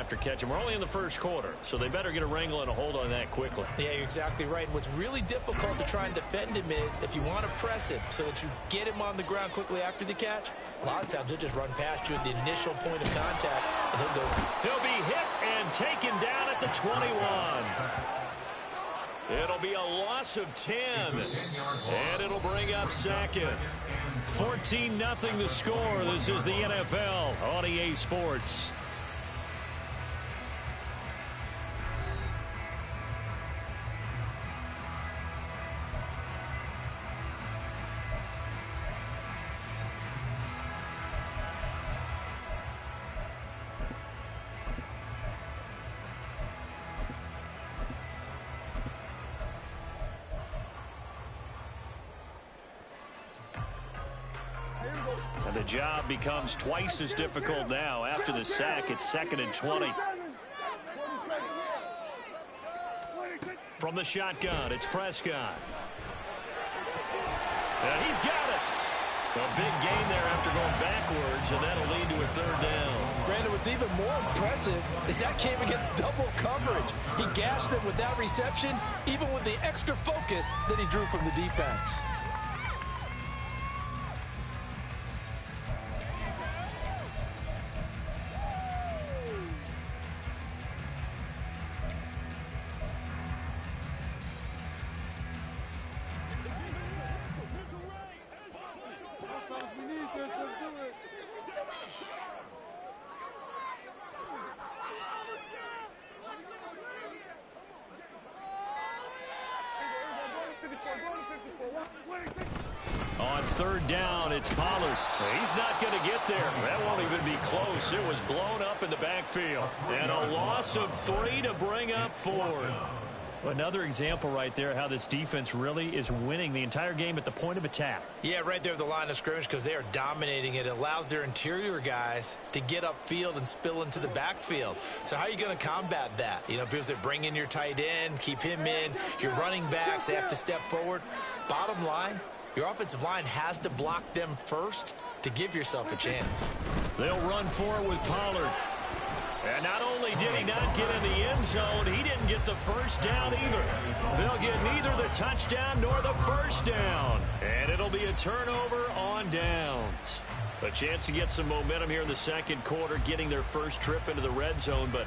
after catching. We're only in the first quarter, so they better get a wrangle and a hold on that quickly. Yeah, you're exactly right. And what's really difficult to try and defend him is if you want to press him so that you get him on the ground quickly after the catch, a lot of times he'll just run past you at the initial point of contact, and he'll go. He'll be hit and taken down at the 21. It'll be a loss of 10, and it'll bring up second. 14-0 the score. This is the NFL on EA Sports. And the job becomes twice as difficult now. After the sack, it's 2nd and 20. From the shotgun, it's Prescott. And he's got it. A big gain there after going backwards, and that'll lead to a 3rd down. Brandon, what's even more impressive is that came against double coverage. He gashed them with that reception, even with the extra focus that he drew from the defense. On 3rd down, it's Pollard. He's not going to get there. That won't even be close. It was blown up in the backfield. And a loss of 3 to bring up 4th. Another example right there how this defense really is winning the entire game at the point of attack. Yeah, right there at the line of scrimmage because they are dominating it. It allows their interior guys to get upfield and spill into the backfield. So how are you going to combat that? You know, because they bring in your tight end, keep him in. Your running backs, they have to step forward. Bottom line, your offensive line has to block them first to give yourself a chance. They'll run forward with Pollard. And not only did he not get in the end zone, he didn't get the first down either. They'll get neither the touchdown nor the first down. And it'll be a turnover on downs. A chance to get some momentum here in the second quarter, getting their first trip into the red zone, but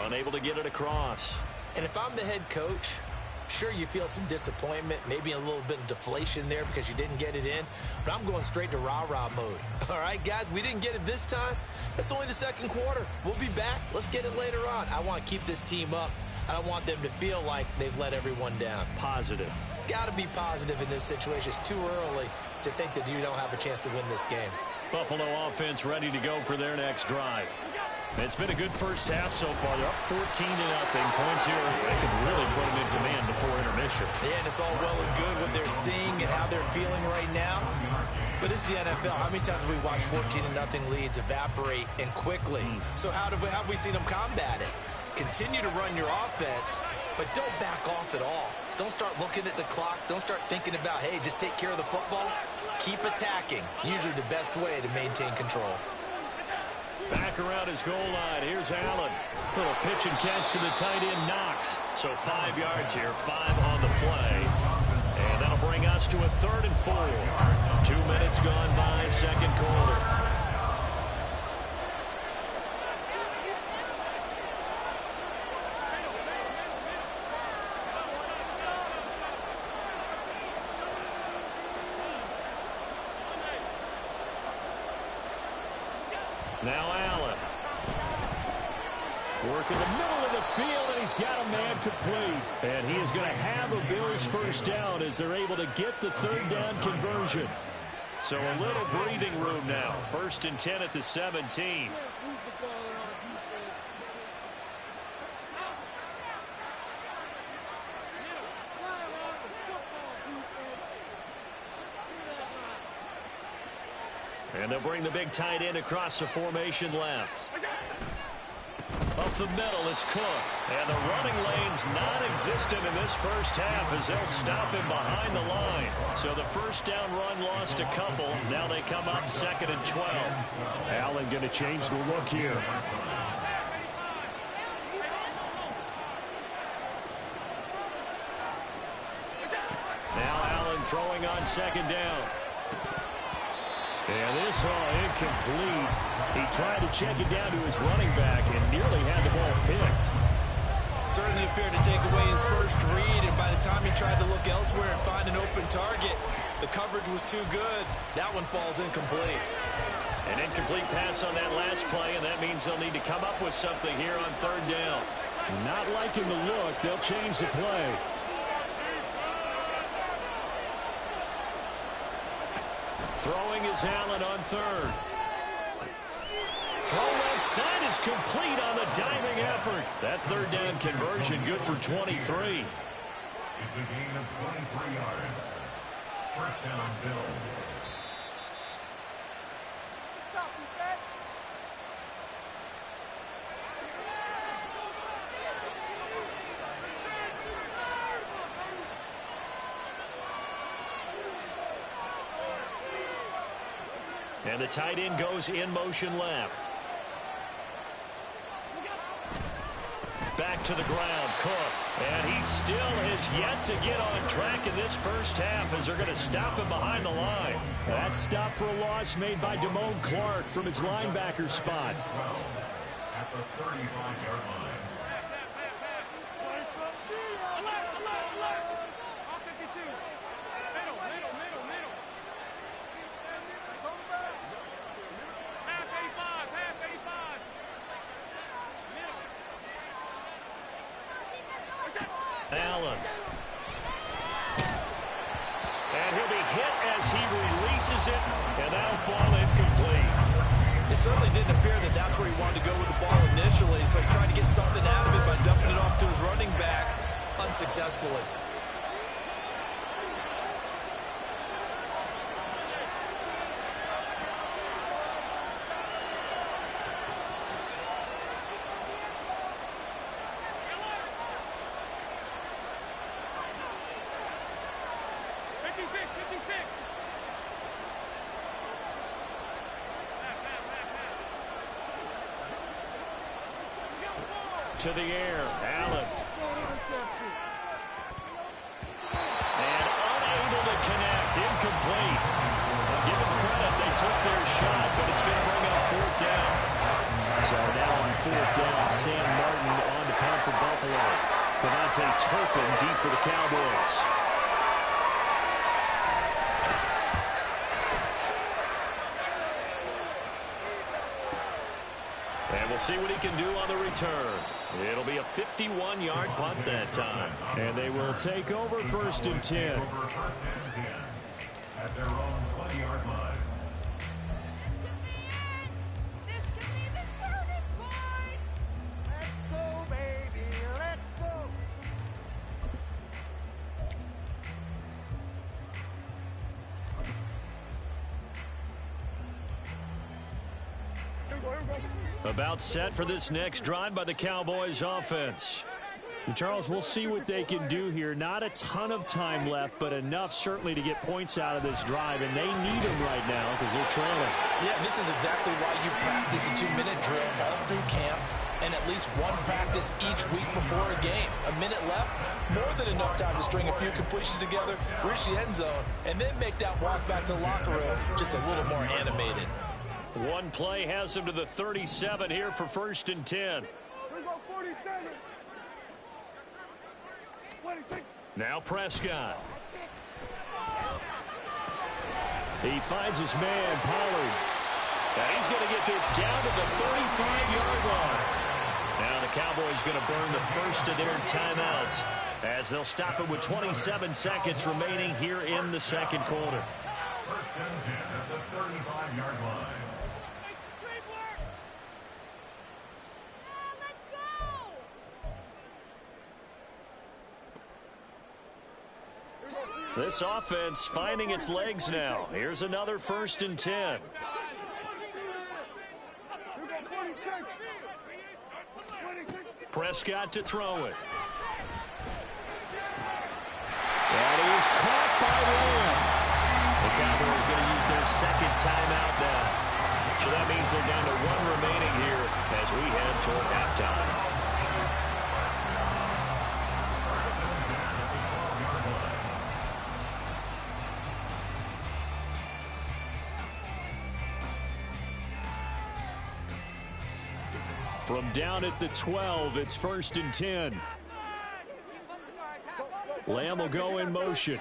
unable to get it across. And if I'm the head coach, sure, you feel some disappointment, maybe a little bit of deflation there because you didn't get it in, but I'm going straight to rah-rah mode. All right, guys, we didn't get it this time. It's only the second quarter. We'll be back. Let's get it later on. I want to keep this team up. I don't want them to feel like they've let everyone down. Positive. Got to be positive in this situation. It's too early to think that you don't have a chance to win this game. Buffalo offense ready to go for their next drive. It's been a good first half so far. They're up 14-0. Points here. They could really put them in command before intermission. Yeah, and it's all well and good what they're seeing and how they're feeling right now. But it's the NFL. How many times have we watched 14-0 leads evaporate and quickly? So how have we seen them combat it? Continue to run your offense, but don't back off at all. Don't start looking at the clock. Don't start thinking about, hey, just take care of the football. Keep attacking. Usually the best way to maintain control. Back around his goal line. Here's Allen. Little pitch and catch to the tight end, Knox. So 5 yards here, 5 on the play. And that'll bring us to a 3rd and 4. 2 minutes gone by, second quarter. Now Allen. Work in the middle of the field, and he's got a man complete. And he is going to have a Bills first down as they're able to get the 3rd down conversion. So a little breathing room now. 1st and 10 at the 17. And they'll bring the big tight end across the formation left. Up the middle, it's Cook. And the running lane's non-existent in this first half as they'll stop him behind the line. So the first down run lost a couple. Now they come up 2nd and 12. Allen going to change the look here. throwing on second down. And this all incomplete. He tried to check it down to his running back and nearly had the ball picked. Certainly appeared to take away his first read, and by the time he tried to look elsewhere and find an open target, the coverage was too good. That one falls incomplete. An incomplete pass on that last play, and that means they'll need to come up with something here on third down. Not liking the look. They'll change the play. Throwing is Allen on third. Throw left side is complete on the diving effort. That third down conversion good for 23. It's a gain of 23 yards. First down, Bills. And the tight end goes in motion left. Back to the ground, Cook. And he still has yet to get on track in this first half as they're going to stop him behind the line. That stop for a loss made by Damone Clark from his linebacker spot. At the 35-yard line. Allen. And he'll be hit as he releases it, and that'll fall incomplete. It certainly didn't appear that that's where he wanted to go with the ball initially, so he tried to get something out of it by dumping it off to his running back unsuccessfully. To the air, Allen. And unable to connect, incomplete. I'll give them credit, they took their shot, but it's going to bring up fourth down. So now on fourth down, Sam Martin on the punt for Buffalo. Devontae Turpin deep for the Cowboys. And we'll see what he can do on the return. It'll be a 51-yard punt that time. And they will take over first and 10. At their own 20-yard line. Let's go, baby, let's go. About set for this next drive by the Cowboys offense. And Charles, we'll see what they can do here. Not a ton of time left, but enough certainly to get points out of this drive, and they need them right now because they're trailing. Yeah, this is exactly why you practice a 2-minute drill all through camp and at least one practice each week before a game. A minute left, more than enough time to string a few completions together, reach the end zone, and then make that walk back to the locker room just a little more animated. One play has him to the 37 here for first and 10. Now Prescott. He finds his man, Pollard. And he's going to get this down to the 35-yard line. Now the Cowboys going to burn the first of their timeouts as they'll stop it with 27 seconds remaining here in the second quarter. First and 10 at the 35-yard line. This offense finding its legs now. Here's another first and 10. Prescott to throw it. And he is caught by Lamb. The Cowboys going to use their second timeout now. So that means they're down to one remaining here as we head toward halftime. From down at the 12, it's 1st and 10. Lamb will go in motion.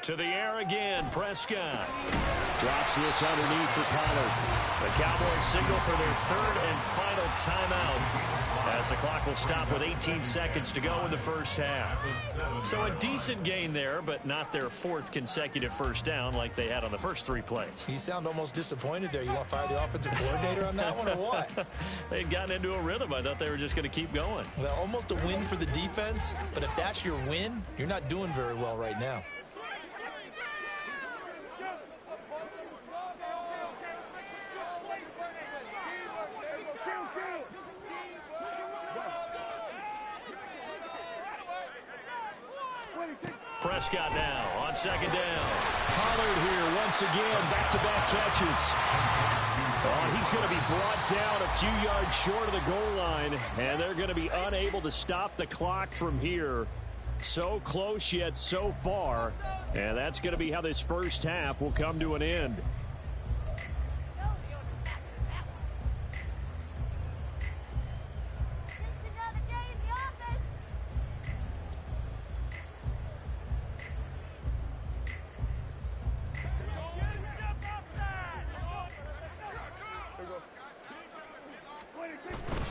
To the air again, Prescott. Drops this underneath for Pollard. The Cowboys signal for their 3rd and final timeout as the clock will stop with 18 seconds to go in the first half. So a decent gain there, but not their 4th consecutive first down like they had on the first 3 plays. You sound almost disappointed there. You want to fire the offensive coordinator on that one or what? They'd gotten into a rhythm. I thought they were just going to keep going. Well, almost a win for the defense, but if that's your win, you're not doing very well right now. Prescott now on 2nd down. Pollard here once again, back-to-back catches. Oh, he's going to be brought down a few yards short of the goal line, and they're going to be unable to stop the clock from here. So close yet so far, and that's going to be how this first half will come to an end.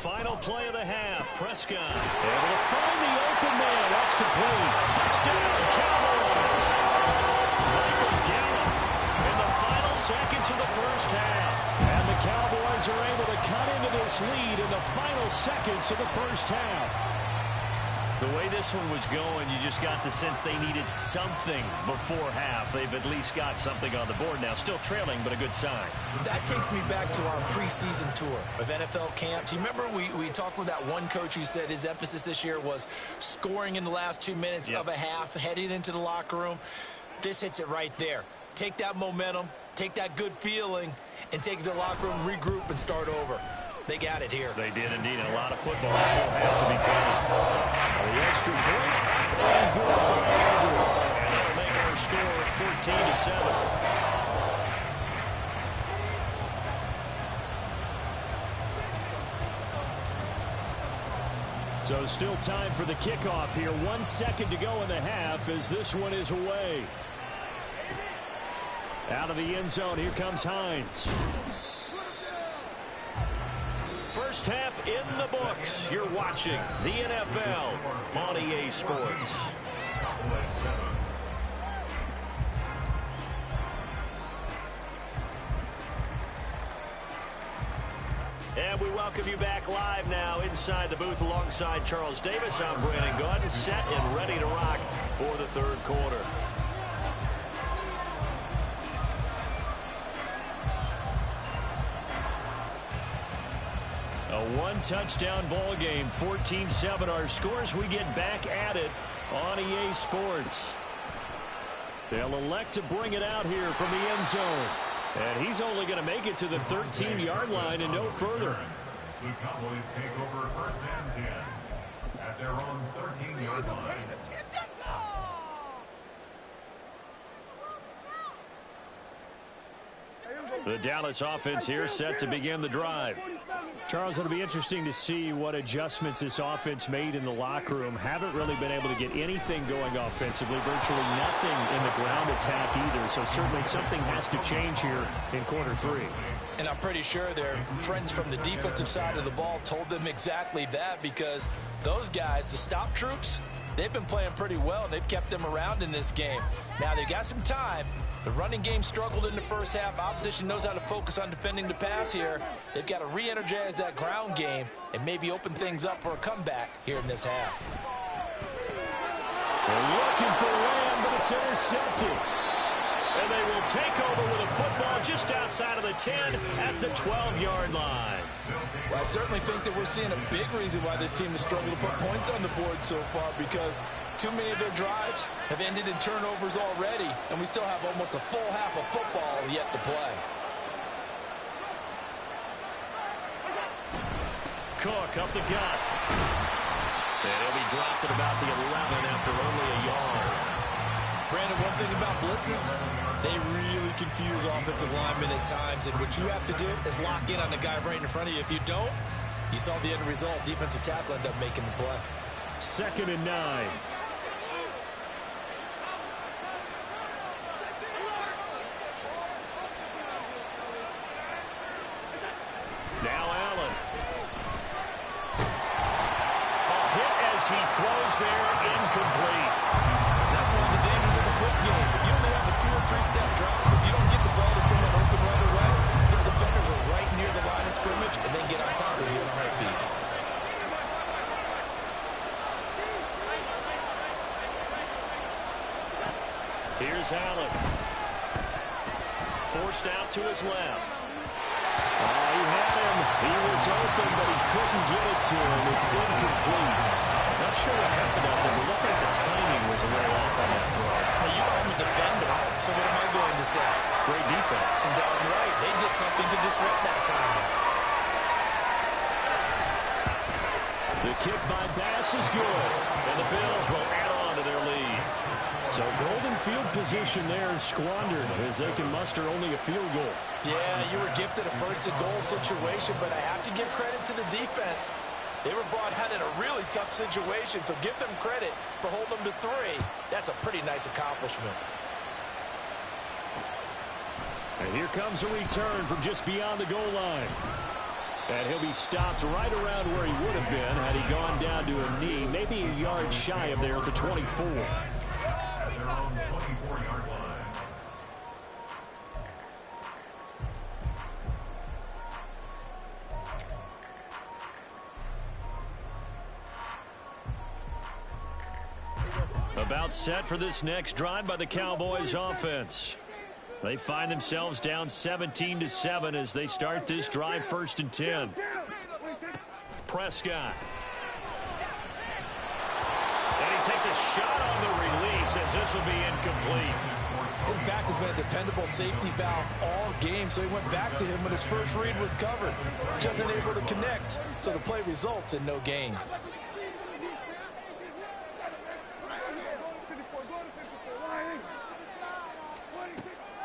Final play of the half. Prescott able to find the open man. That's complete. Touchdown, Cowboys. Michael Gallup in the final seconds of the first half. And the Cowboys are able to cut into this lead in the final seconds of the first half. The way this one was going, you just got the sense they needed something before half. They've at least got something on the board now. Still trailing, but a good sign. That takes me back to our preseason tour of NFL camps. You remember we talked with that one coach who said his emphasis this year was scoring in the last 2 minutes of a half, heading into the locker room. This hits it right there. Take that momentum, take that good feeling, and take it to the locker room, regroup, and start over. They got it here. They did indeed. A lot of football, a full half to be played. The extra point, and good by Andrew. And that'll make our score 14-7. So still time for the kickoff here. 1 second to go in the half as this one is away. Out of the end zone, here comes Hines. First half in the books. You're watching the NFL on EA Sports. And we welcome you back live now inside the booth alongside Charles Davis. I'm Brandon Gaudin, set and ready to rock for the 3rd quarter. A one-touchdown ball game, 14-7 our scores. We get back at it on EA Sports. They'll elect to bring it out here from the end zone. And he's only going to make it to the 13-yard line and no further. The Cowboys take over 1st and 10 at their own 13-yard line. The Dallas offense here set to begin the drive. Charles, it'll be interesting to see what adjustments this offense made in the locker room. Haven't really been able to get anything going offensively, virtually nothing in the ground attack either. So certainly something has to change here in quarter 3. And I'm pretty sure their friends from the defensive side of the ball told them exactly that, because those guys, the stop troops, they've been playing pretty well. They've kept them around in this game. Now they've got some time. The running game struggled in the first half. Opposition knows how to focus on defending the pass here. They've got to re-energize that ground game and maybe open things up for a comeback here in this half. They're looking for Lamb, but it's intercepted. And they will take over with a football just outside of the 10 at the 12-yard line. Well, I certainly think that we're seeing a big reason why this team has struggled to put points on the board so far, because too many of their drives have ended in turnovers already, and we still have almost a full half of football yet to play. Cook up the gut. And he'll be dropped at about the 11 after only a yard. Brandon, one thing about blitzes, they really confuse offensive linemen at times, and what you have to do is lock in on the guy right in front of you. If you don't, you saw the end result. Defensive tackle ended up making the play. 2nd and 9. Now Allen. A hit as he throws there, incomplete. That's one of the dangers of the quick game. If you only have a 2- or 3-step drop, if you don't get the ball to someone open right away, his defenders are right near the line of scrimmage and then get on top of you in a heartbeat. Here's Allen. Forced out to his left. He had him. He was open, but he couldn't get it to him. It's incomplete. Not sure what happened out there, but looked like the timing was a little off on that throw. Hey, you know I'm a defender, so what am I going to say? Great defense. Darn right. They did something to disrupt that timing. The kick by Bass is good, and the Bills will add on to their lead. So golden field position there squandered as they can muster only a field goal. Yeah, you were gifted a first-and-goal situation, but I have to give credit to the defense. They were brought out in a really tough situation, so give them credit for holding them to 3. That's a pretty nice accomplishment. And here comes a return from just beyond the goal line. And he'll be stopped right around where he would have been had he gone down to a knee, maybe a yard shy of there at the 24. At their own 24-yard line. About set for this next drive by the Cowboys offense. They find themselves down 17-7 as they start this drive 1st and 10. Prescott. And he takes a shot on the release as this will be incomplete. His back has been a dependable safety valve all game, so he went back to him when his first read was covered. Just unable to connect, so the play results in no gain.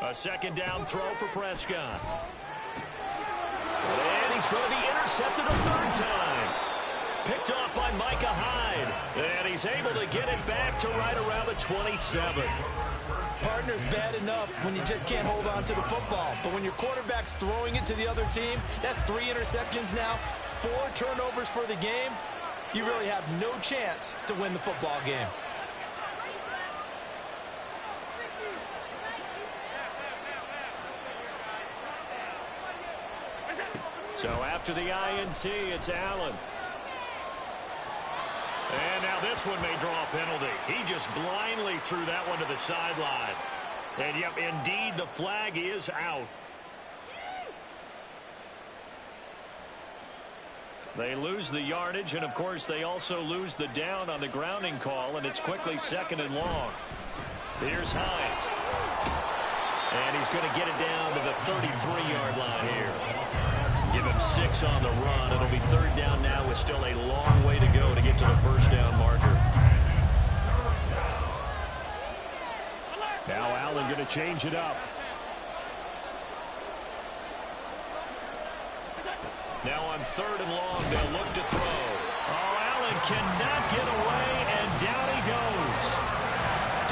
A 2nd down throw for Prescott. And he's going to be intercepted a 3rd time. Picked off by Micah Hyde. And he's able to get it back to right around the 27. Partner's bad enough when you just can't hold on to the football. But when your quarterback's throwing it to the other team, that's 3 interceptions now, 4 turnovers for the game. You really have no chance to win the football game. So after the INT, it's Allen. And now this one may draw a penalty. He just blindly threw that one to the sideline. And yep, indeed, the flag is out. They lose the yardage, and of course they also lose the down on the grounding call, and it's quickly 2nd and long. Here's Hines. And he's going to get it down to the 33-yard line here. Give him 6 on the run. It'll be 3rd down now with still a long way to go to get to the 1st down marker. Now Allen going to change it up. Now on 3rd and long, they'll look to throw. Oh, Allen cannot get away, and down he goes.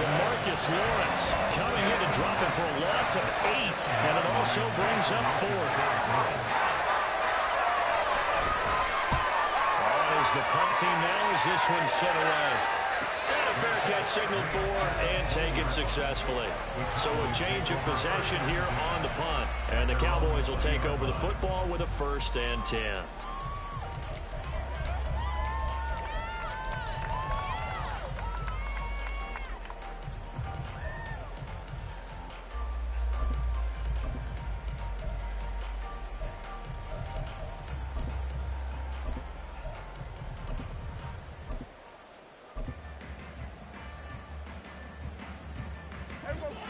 DeMarcus Lawrence coming in to drop him for a loss of 8, and it also brings up 4th. The punt team now as this one set away. And a fair catch signaled for and taken successfully. So a change of possession here on the punt. And the Cowboys will take over the football with a 1st and 10.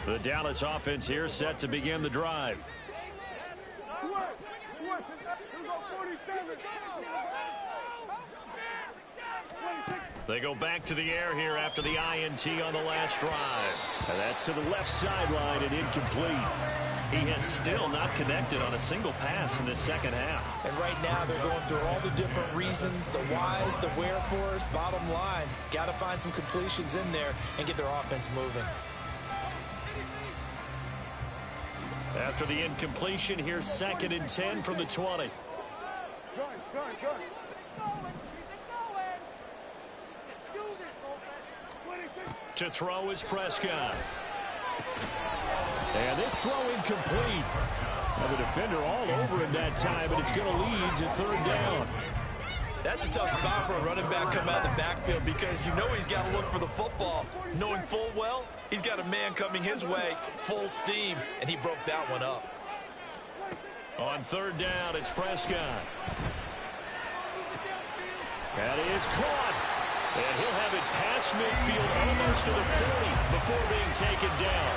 The Dallas offense here set to begin the drive. They go back to the air here after the INT on the last drive. And that's to the left sideline and incomplete. He has still not connected on a single pass in this second half. And right now they're going through all the different reasons, the whys, the wherefores. Bottom line, got to find some completions in there and get their offense moving. After the incompletion, here's 2nd and 10 from the 20. To throw is Prescott. And this throw incomplete. Now the defender all over him that time, but it's going to lead to 3rd down. That's a tough spot for a running back coming out of the backfield because you know he's got to look for the football, knowing full well he's got a man coming his way, full steam, and he broke that one up. On 3rd down, it's Prescott. That is caught. And he'll have it past midfield almost to the 40 before being taken down.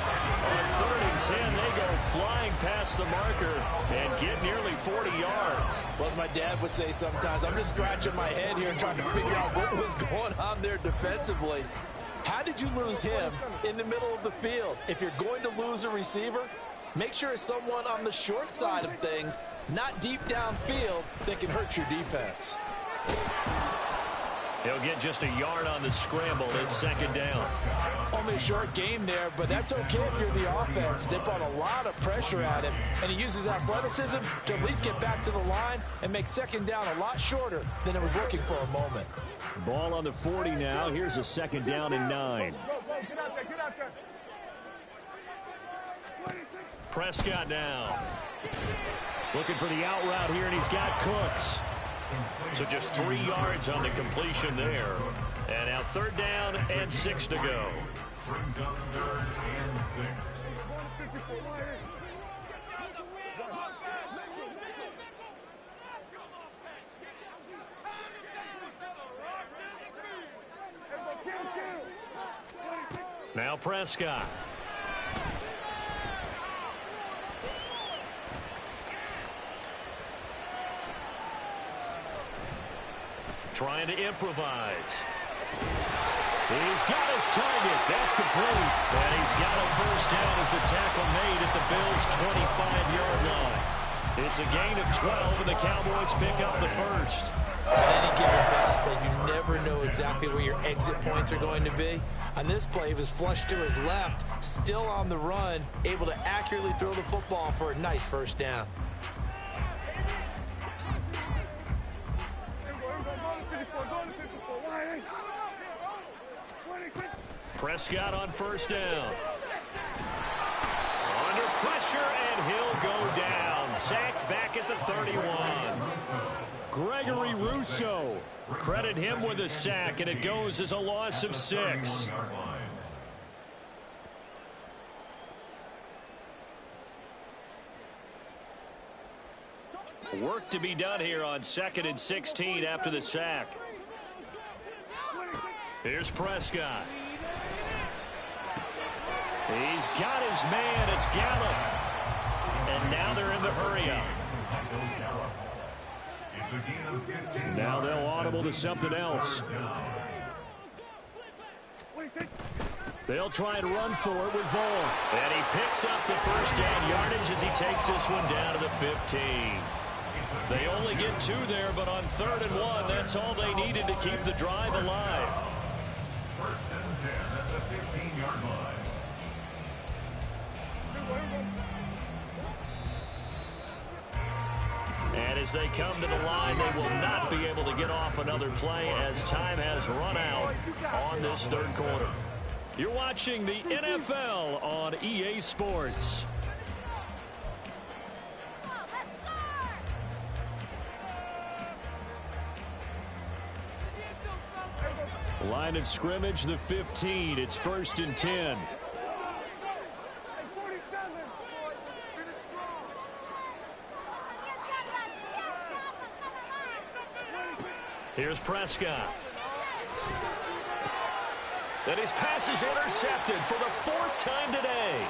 On 3rd and 10, they go flying past the marker and get nearly 40 yards. Well, as my dad would say sometimes, I'm just scratching my head here and trying to figure out what was going on there defensively. How did you lose him in the middle of the field? If you're going to lose a receiver, make sure it's someone on the short side of things, not deep downfield, that can hurt your defense. He'll get just a yard on the scramble in 2nd down. Only a short game there, but that's okay if you're the offense. They brought a lot of pressure at him, and he uses athleticism to at least get back to the line and make 2nd down a lot shorter than it was looking for a moment. Ball on the 40 now. Here's a 2nd down and 9. Prescott now. Looking for the out route here, and he's got Cooks. So just 3 yards on the completion there. And now 3rd down and 6 to go. Brings up 3rd and 6. Now Prescott. Trying to improvise. He's got his target. That's complete. And he's got a 1st down as a tackle made at the Bills' 25-yard line. It's a gain of 12, and the Cowboys pick up the 1st. On any given pass play, you never know exactly where your exit points are going to be. On this play, he was flushed to his left, still on the run, able to accurately throw the football for a nice 1st down. Prescott on 1st down. Under pressure, and he'll go down. Sacked back at the 31. Gregory Rousseau. Credit him with a sack, and it goes as a loss of 6. Work to be done here on 2nd and 16 after the sack. Here's Prescott. He's got his man. It's Gallup. And now they're in the hurry-up. Now they'll audible to something else. They'll try and run for it with Vaughn. And he picks up the 1st down yardage as he takes this one down to the 15. They only get 2 there, but on 3rd and 1, that's all they needed to keep the drive alive. 1st and 10 at the 15-yard line. And as they come to the line, they will not be able to get off another play as time has run out on this 3rd quarter. You're watching the NFL on EA Sports. Line of scrimmage, the 15. It's 1st and 10. Here's Prescott. And his pass is intercepted for the 4th time today.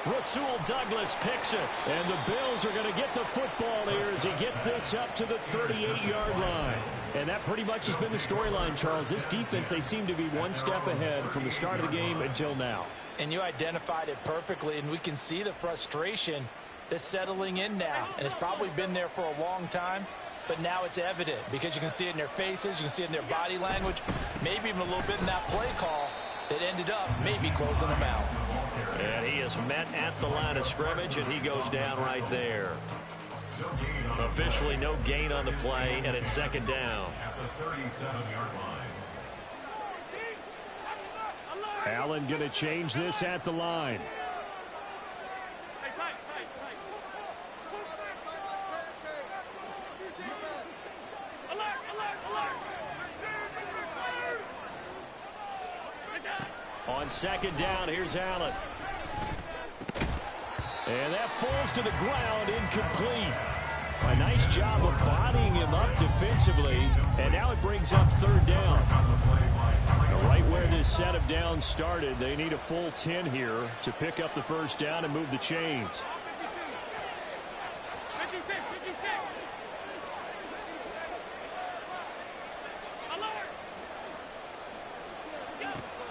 Rasul Douglas picks it. And the Bills are going to get the football here as he gets this up to the 38-yard line. And that pretty much has been the storyline, Charles. This defense, they seem to be one step ahead from the start of the game until now. And you identified it perfectly, and we can see the frustration that's settling in now. And it's probably been there for a long time, but now it's evident because you can see it in their faces, you can see it in their body language, maybe even a little bit in that play call that ended up maybe closing them out. And he is met at the line of scrimmage, and he goes down right there. Officially no gain on the play, and it's second down. At the 37-yard line. Allen going to change this at the line. On second down, here's Allen. And that falls to the ground, incomplete. A nice job of bodying him up defensively, and now it brings up third down. Right where this set of downs started, they need a full 10 here to pick up the first down and move the chains.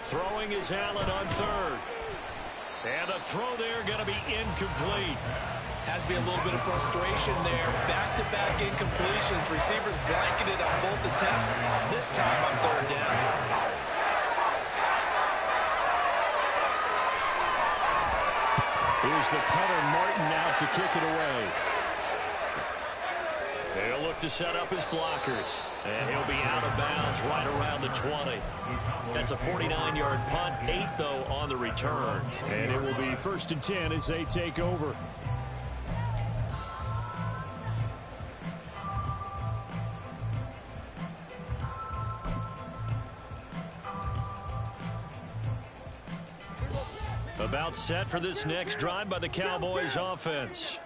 Throwing is Allen on third. And the throw there going to be incomplete. Has to be a little bit of frustration there. Back-to-back incompletions. Receivers blanketed on both attempts. This time on third down. Here's the punter, Martin, out to kick it away. He'll look to set up his blockers. And he'll be out of bounds right around the 20. That's a 49-yard punt, 8, though, on the return. And it will be 1st and 10 as they take over. About set for this next drive by the Cowboys offense.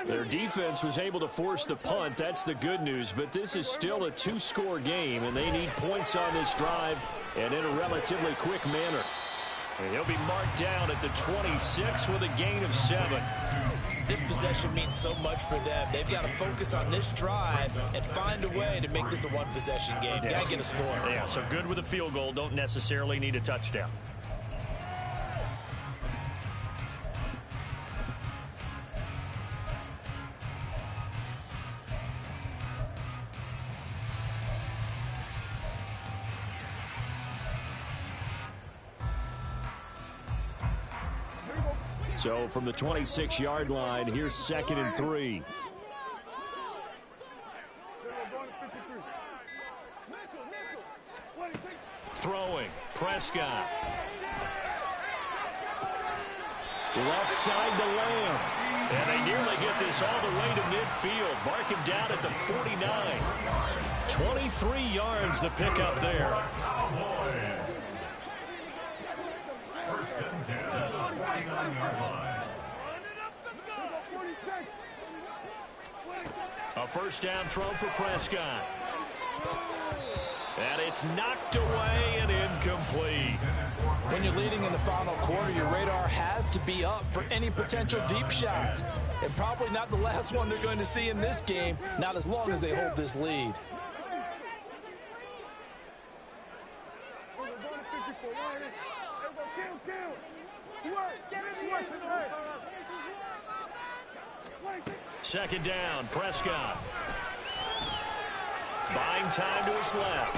Their defense was able to force the punt. That's the good news. But this is still a 2-score game, and they need points on this drive and in a relatively quick manner. And he'll be marked down at the 26 with a gain of 7. This possession means so much for them. They've got to focus on this drive and find a way to make this a one-possession game. Yes. Got to get a score. Yeah, so good with a field goal. Don't necessarily need a touchdown. So from the 26-yard line, here's 2nd and 3. Throwing, Prescott. Left side to Lamb. And they nearly get this all the way to midfield. Mark him down at the 49. 23 yards the pickup there. A first down throw for Prescott. And it's knocked away and incomplete. When you're leading in the final quarter, your radar has to be up for any potential deep shots. And probably not the last one they're going to see in this game, not as long as they hold this lead. Second down, Prescott. Buying time to his left.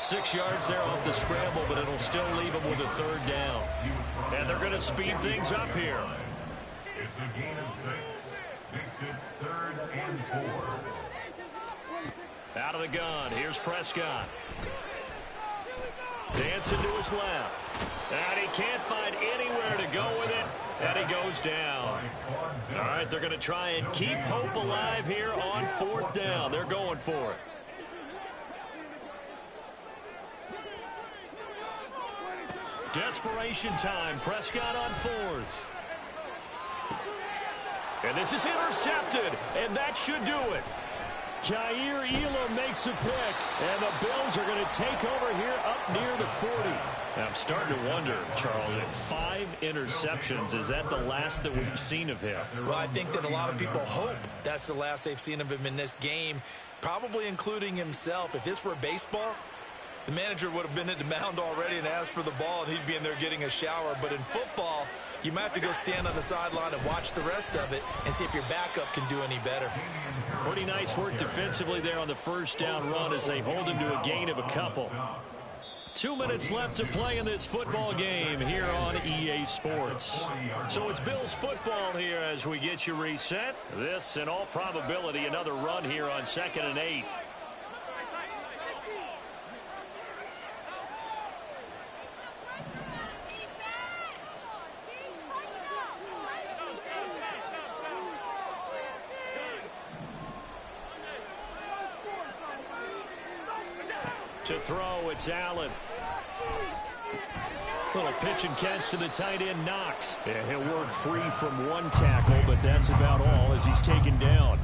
6 yards there off the scramble, but it'll still leave him with a third down. And they're going to speed things up here. It's a gain of 6. Makes it 3rd and 4. Out of the gun, here's Prescott. Dancing to his left. And he can't find anywhere to go with it. And he goes down. All right, they're going to try and keep hope alive here on 4th down. They're going for it. Desperation time. Prescott on 4th. And this is intercepted. And that should do it. Kaiir Elam makes a pick, and the Bills are going to take over here up near the 40. And I'm starting to wonder, Charles, if 5 interceptions, is that the last that we've seen of him? Well, I think that a lot of people hope that's the last they've seen of him in this game. probably including himself. If this were baseball, the manager would have been at the mound already and asked for the ball, and he'd be in there getting a shower. But in football, you might have to go stand on the sideline and watch the rest of it and see if your backup can do any better. Pretty nice work defensively there on the first down run as they hold him to a gain of a couple. 2 minutes left to play in this football game here on EA Sports. So it's Bills football here as we get you reset. This, in all probability, another run here on 2nd and 8. To throw, it's Allen. Little pitch and catch to the tight end, Knox. Yeah, he'll work free from one tackle, but that's about all as he's taken down.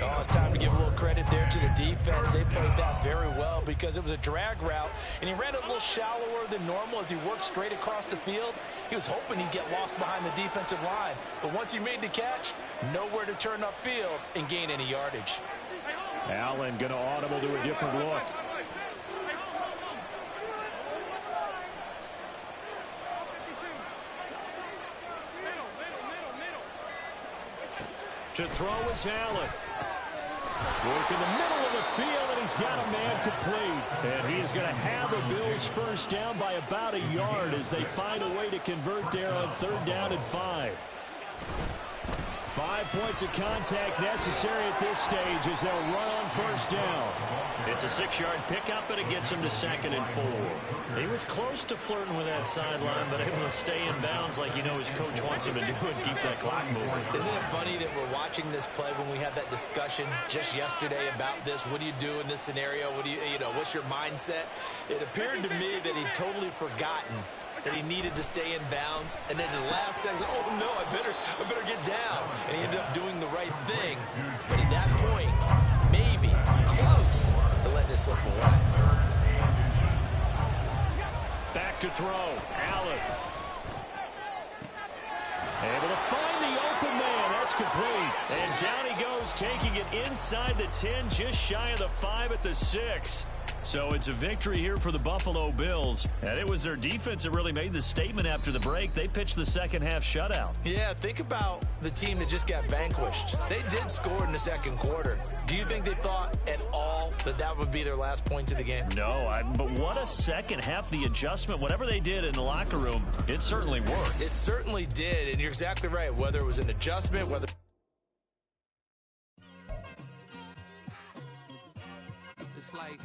Oh, it's time to give a little credit there to the defense. They played that very well because it was a drag route, and he ran a little shallower than normal as he worked straight across the field. He was hoping he'd get lost behind the defensive line, but once he made the catch, nowhere to turn upfield and gain any yardage. Allen going to audible to a different look. To throw is Allen. Work in the middle of the field, and he's got a man complete. And he is going to have a Bills first down by about a yard as they find a way to convert there on 3rd down and 5. 5 points of contact necessary at this stage as they'll run on first down. It's a 6-yard pickup, and it gets him to 2nd and 4. He was close to flirting with that sideline, but able to stay in bounds like you know his coach wants him to do and keep that clock moving. Isn't it funny that we're watching this play when we had that discussion just yesterday about this? What do you do in this scenario? What do you what's your mindset? It appeared to me that he'd totally forgotten that he needed to stay in bounds, and then the last second, oh no, I better get down. And he ended up doing the right thing. But at that point, maybe close to letting it slip away. Back to throw, Allen. Able to find the open man. That's complete. And down he goes, taking it inside the 10, just shy of the 5 at the 6. So it's a victory here for the Buffalo Bills. And it was their defense that really made the statement after the break. They pitched the second-half shutout. Yeah, think about the team that just got vanquished. They did score in the second quarter. Do you think they thought at all that that would be their last point of the game? No, but what a second half. The adjustment, whatever they did in the locker room, it certainly worked. It certainly did, and you're exactly right. Whether it was an adjustment, whether... Just like...